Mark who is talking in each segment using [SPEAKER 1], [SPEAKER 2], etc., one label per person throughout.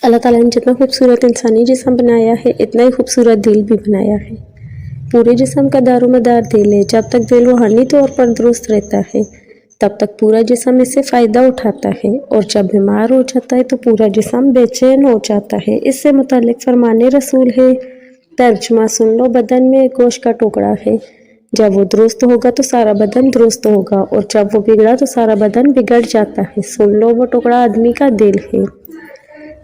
[SPEAKER 1] اللہ تعالیٰ نے جتنا خوبصورت انسانی جسم بنایا ہے اتنا ہی خوبصورت دل بھی بنایا ہے۔ پورے جسم کا دار و مدار دل ہے۔ جب تک دل روحانی طور پر درست رہتا ہے تب تک پورا جسم اس سے فائدہ اٹھاتا ہے، اور جب بیمار ہو جاتا ہے تو پورا جسم بے چین ہو جاتا ہے۔ اس سے متعلق فرمان رسول ہے، ترجمہ سن لو، بدن میں ایک گوشت کا ٹکڑا ہے، جب وہ درست ہوگا تو سارا بدن درست ہوگا، اور جب وہ بگڑا تو سارا بدن بگڑ جاتا ہے۔ سن لو، وہ ٹکڑا آدمی کا دل ہے۔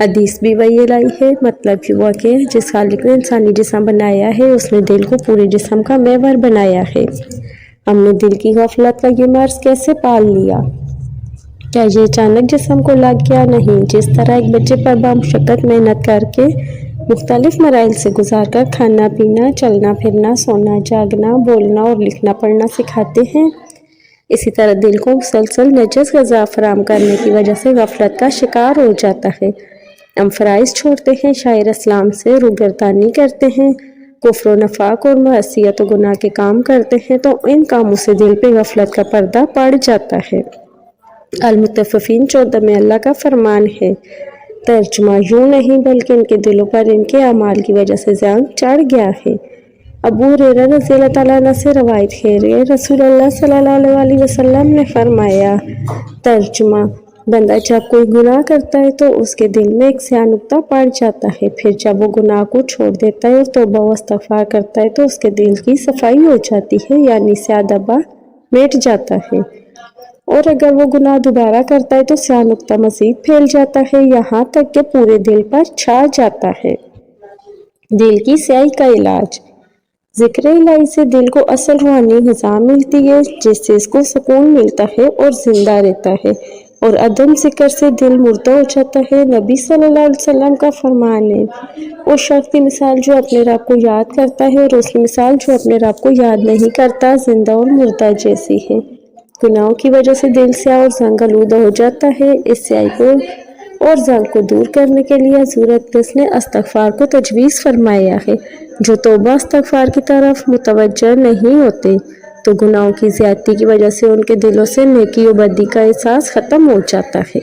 [SPEAKER 1] حدیث بھی وہی لائی ہے، مطلب ہوا کہ جس خالق نے انسانی جسم بنایا ہے اس نے دل کو پورے جسم کا محور بنایا ہے۔ ہم نے دل کی غفلت کا یہ مرض کیسے پال لیا؟ کیا یہ اچانک جسم کو لگ گیا؟ نہیں، جس طرح ایک بچے پر بامشقت محنت کر کے مختلف مراحل سے گزار کر کھانا پینا، چلنا پھرنا، سونا جاگنا، بولنا اور لکھنا پڑھنا سکھاتے ہیں، اسی طرح دل کو مسلسل نجس غذا فراہم کرنے کی وجہ سے غفلت کا شکار ہو جاتا ہے۔ ہم فرائض چھوڑتے ہیں، شاعر اسلام سے روگردانی کرتے ہیں، کفر و نفاق اور معصیت و گناہ کے کام کرتے ہیں، تو ان کاموں سے دل پہ غفلت کا پردہ پڑ جاتا ہے۔ المطففین 14 میں اللہ کا فرمان ہے، ترجمہ یوں نہیں بلکہ ان کے دلوں پر ان کے اعمال کی وجہ سے زنگ چڑھ گیا ہے۔ ابو ہریرہ رضی اللہ تعالیٰ عنہ سے روایت ہے، رسول اللہ صلی اللہ علیہ وسلم نے فرمایا، ترجمہ بندہ جب کوئی گناہ کرتا ہے تو اس کے دل میں ایک سیاہ نقطہ پڑ جاتا ہے، پھر جب وہ گناہ کو چھوڑ دیتا ہے اور توبہ و استغفار کرتا ہے تو اس کے دل کی صفائی ہو جاتی ہے، یعنی سیاہ دھبا مٹ جاتا ہے، اور اگر وہ گناہ دوبارہ کرتا ہے تو سیاہ نقطہ مزید پھیل جاتا ہے، یہاں تک کہ پورے دل پر چھا جاتا ہے۔ دل کی سیاہی کا علاج۔ ذکر الہی سے دل کو اصل روحانی غذا ملتی ہے جس سے اس کو سکون ملتا ہے اور زندہ رہتا ہے، اور عدم ذکر سے دل مردہ ہو جاتا ہے۔ نبی صلی اللہ علیہ وسلم کا فرمان ہے، اس شخص کی مثال جو اپنے رب کو یاد کرتا ہے اور اس کی مثال جو اپنے رب کو یاد نہیں کرتا زندہ اور مردہ جیسی ہے۔ گناہوں کی وجہ سے دل سیاہ اور زنگ آلودہ ہو جاتا ہے۔ اس سیاہی کو اور زنگ کو دور کرنے کے لیے حضور اقدس نے استغفار کو تجویز فرمایا ہے۔ جو توبہ استغفار کی طرف متوجہ نہیں ہوتے تو گناہوں کی زیادتی کی وجہ سے ان کے دلوں سے نیکی و بدی کا احساس ختم ہو جاتا ہے۔